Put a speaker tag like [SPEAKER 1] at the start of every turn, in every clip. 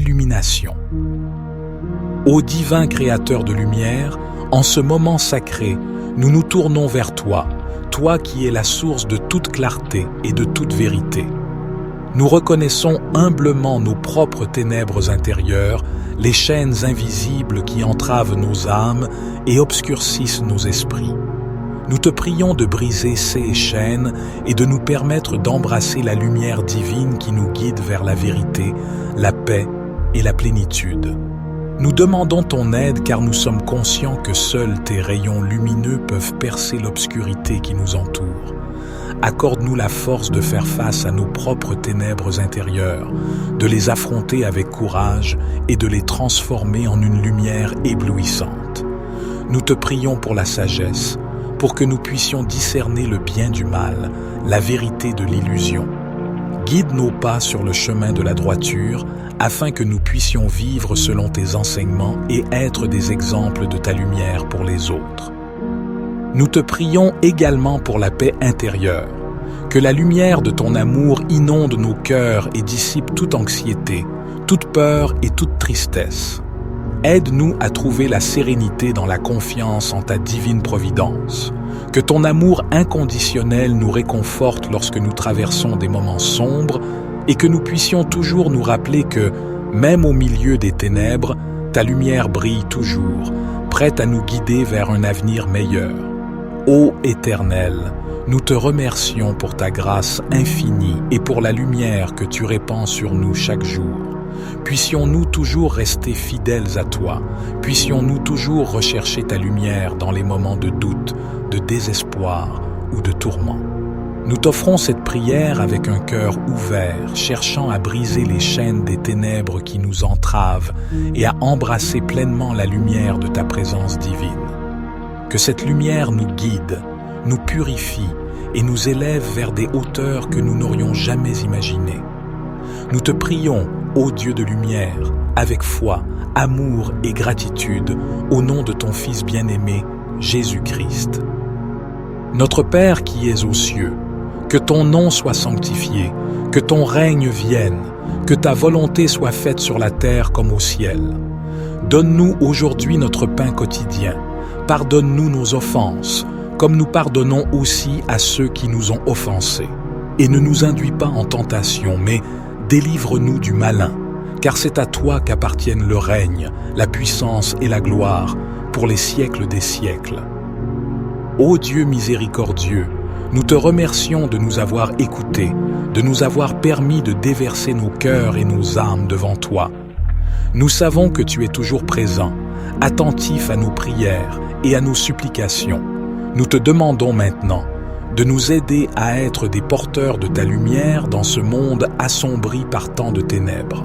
[SPEAKER 1] l'illumination. Ô divin créateur de lumière, en ce moment sacré, nous nous tournons vers toi, toi qui es la source de toute clarté et de toute vérité. Nous reconnaissons humblement nos propres ténèbres intérieures, les chaînes invisibles qui entravent nos âmes et obscurcissent nos esprits. Nous te prions de briser ces chaînes et de nous permettre d'embrasser la lumière divine qui nous guide vers la vérité, la paix et la plénitude. Nous demandons ton aide car nous sommes conscients que seuls tes rayons lumineux peuvent percer l'obscurité qui nous entoure. Accorde-nous la force de faire face à nos propres ténèbres intérieures, de les affronter avec courage et de les transformer en une lumière éblouissante. Nous te prions pour la sagesse, pour que nous puissions discerner le bien du mal, la vérité de l'illusion. Guide nos pas sur le chemin de la droiture, afin que nous puissions vivre selon tes enseignements et être des exemples de ta lumière pour les autres. Nous te prions également pour la paix intérieure, que la lumière de ton amour inonde nos cœurs et dissipe toute anxiété, toute peur et toute tristesse. Aide-nous à trouver la sérénité dans la confiance en ta divine providence. Que ton amour inconditionnel nous réconforte lorsque nous traversons des moments sombres et que nous puissions toujours nous rappeler que, même au milieu des ténèbres, ta lumière brille toujours, prête à nous guider vers un avenir meilleur. Ô Éternel, nous te remercions pour ta grâce infinie et pour la lumière que tu répands sur nous chaque jour. Puissions-nous toujours rester fidèles à toi, puissions-nous toujours rechercher ta lumière dans les moments de doute, de désespoir ou de tourment. Nous t'offrons cette prière avec un cœur ouvert, cherchant à briser les chaînes des ténèbres qui nous entravent et à embrasser pleinement la lumière de ta présence divine. Que cette lumière nous guide, nous purifie et nous élève vers des hauteurs que nous n'aurions jamais imaginées. Nous te prions, ô Dieu de lumière, avec foi, amour et gratitude, au nom de ton Fils bien-aimé, Jésus-Christ. Notre Père qui es aux cieux, que ton nom soit sanctifié, que ton règne vienne, que ta volonté soit faite sur la terre comme au ciel. Donne-nous aujourd'hui notre pain quotidien. Pardonne-nous nos offenses, comme nous pardonnons aussi à ceux qui nous ont offensés. Et ne nous induis pas en tentation, mais délivre-nous du malin, car c'est à toi qu'appartiennent le règne, la puissance et la gloire, pour les siècles des siècles. Ô Dieu miséricordieux, nous te remercions de nous avoir écoutés, de nous avoir permis de déverser nos cœurs et nos âmes devant toi. Nous savons que tu es toujours présent, attentif à nos prières et à nos supplications. Nous te demandons maintenant de nous aider à être des porteurs de ta lumière dans ce monde assombri par tant de ténèbres.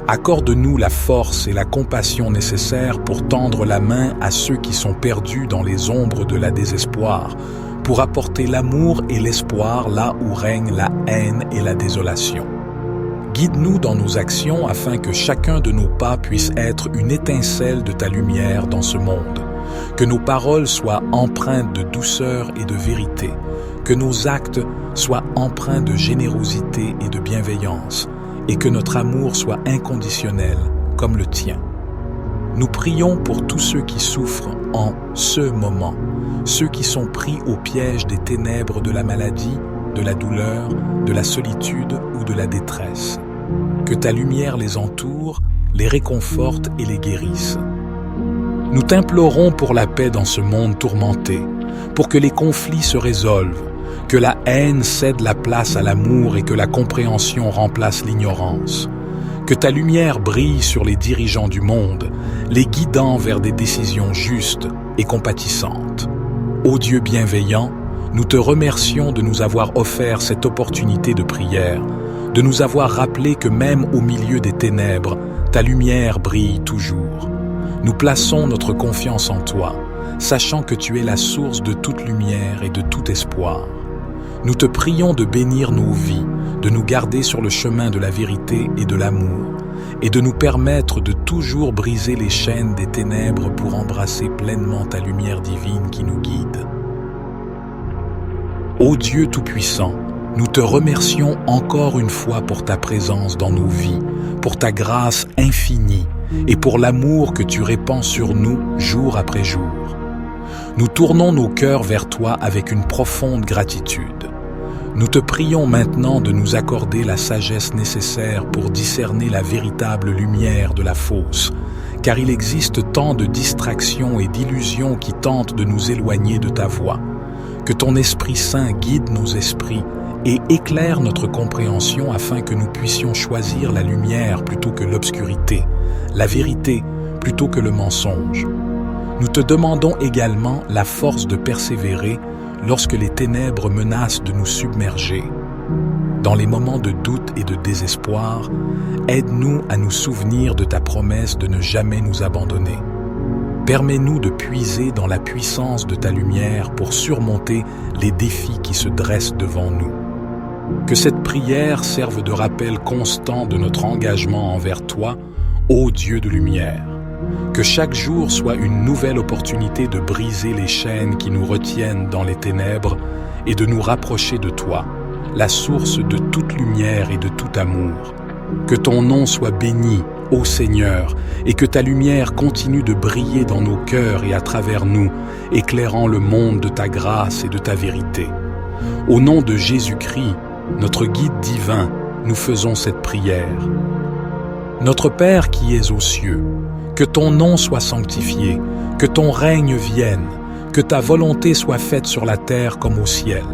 [SPEAKER 1] Accorde-nous la force et la compassion nécessaires pour tendre la main à ceux qui sont perdus dans les ombres de la désespoir, pour apporter l'amour et l'espoir là où règne la haine et la désolation. Guide-nous dans nos actions afin que chacun de nos pas puisse être une étincelle de ta lumière dans ce monde. Que nos paroles soient empreintes de douceur et de vérité, que nos actes soient empreints de générosité et de bienveillance, et que notre amour soit inconditionnel comme le tien. Nous prions pour tous ceux qui souffrent en ce moment, ceux qui sont pris au piège des ténèbres de la maladie, de la douleur, de la solitude ou de la détresse. Que ta lumière les entoure, les réconforte et les guérisse. Nous t'implorons pour la paix dans ce monde tourmenté, pour que les conflits se résolvent, que la haine cède la place à l'amour et que la compréhension remplace l'ignorance. Que ta lumière brille sur les dirigeants du monde, les guidant vers des décisions justes et compatissantes. Ô Dieu bienveillant, nous te remercions de nous avoir offert cette opportunité de prière, de nous avoir rappelé que même au milieu des ténèbres, ta lumière brille toujours. Nous plaçons notre confiance en toi, sachant que tu es la source de toute lumière et de tout espoir. Nous te prions de bénir nos vies, de nous garder sur le chemin de la vérité et de l'amour, et de nous permettre de toujours briser les chaînes des ténèbres pour embrasser pleinement ta lumière divine qui nous guide. Ô Dieu Tout-Puissant, Nous te remercions encore une fois pour ta présence dans nos vies, pour ta grâce infinie et pour l'amour que tu répands sur nous jour après jour. Nous tournons nos cœurs vers toi avec une profonde gratitude. Nous te prions maintenant de nous accorder la sagesse nécessaire pour discerner la véritable lumière de la fausse, car il existe tant de distractions et d'illusions qui tentent de nous éloigner de ta voie. Que ton Esprit Saint guide nos esprits et éclaire notre compréhension afin que nous puissions choisir la lumière plutôt que l'obscurité, la vérité plutôt que le mensonge. Nous te demandons également la force de persévérer lorsque les ténèbres menacent de nous submerger. Dans les moments de doute et de désespoir, aide-nous à nous souvenir de ta promesse de ne jamais nous abandonner. Permets-nous de puiser dans la puissance de ta lumière pour surmonter les défis qui se dressent devant nous. Que cette prière serve de rappel constant de notre engagement envers toi, ô Dieu de lumière. Que chaque jour soit une nouvelle opportunité de briser les chaînes qui nous retiennent dans les ténèbres et de nous rapprocher de toi, la source de toute lumière et de tout amour. Que ton nom soit béni, ô Seigneur, et que ta lumière continue de briller dans nos cœurs et à travers nous, éclairant le monde de ta grâce et de ta vérité. Au nom de Jésus-Christ, notre guide divin, nous faisons cette prière. Notre Père qui es aux cieux, que ton nom soit sanctifié, que ton règne vienne, que ta volonté soit faite sur la terre comme au ciel.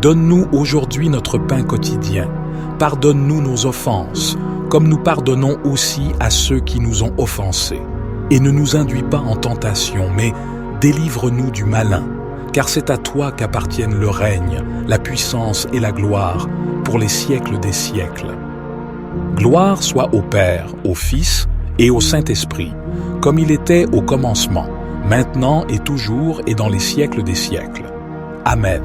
[SPEAKER 1] Donne-nous aujourd'hui notre pain quotidien. Pardonne-nous nos offenses, comme nous pardonnons aussi à ceux qui nous ont offensés. Et ne nous induis pas en tentation, mais délivre-nous du malin, car c'est à toi qu'appartiennent le règne, la puissance et la gloire, pour les siècles des siècles. Gloire soit au Père, au Fils et au Saint-Esprit, comme il était au commencement, maintenant et toujours et dans les siècles des siècles. Amen.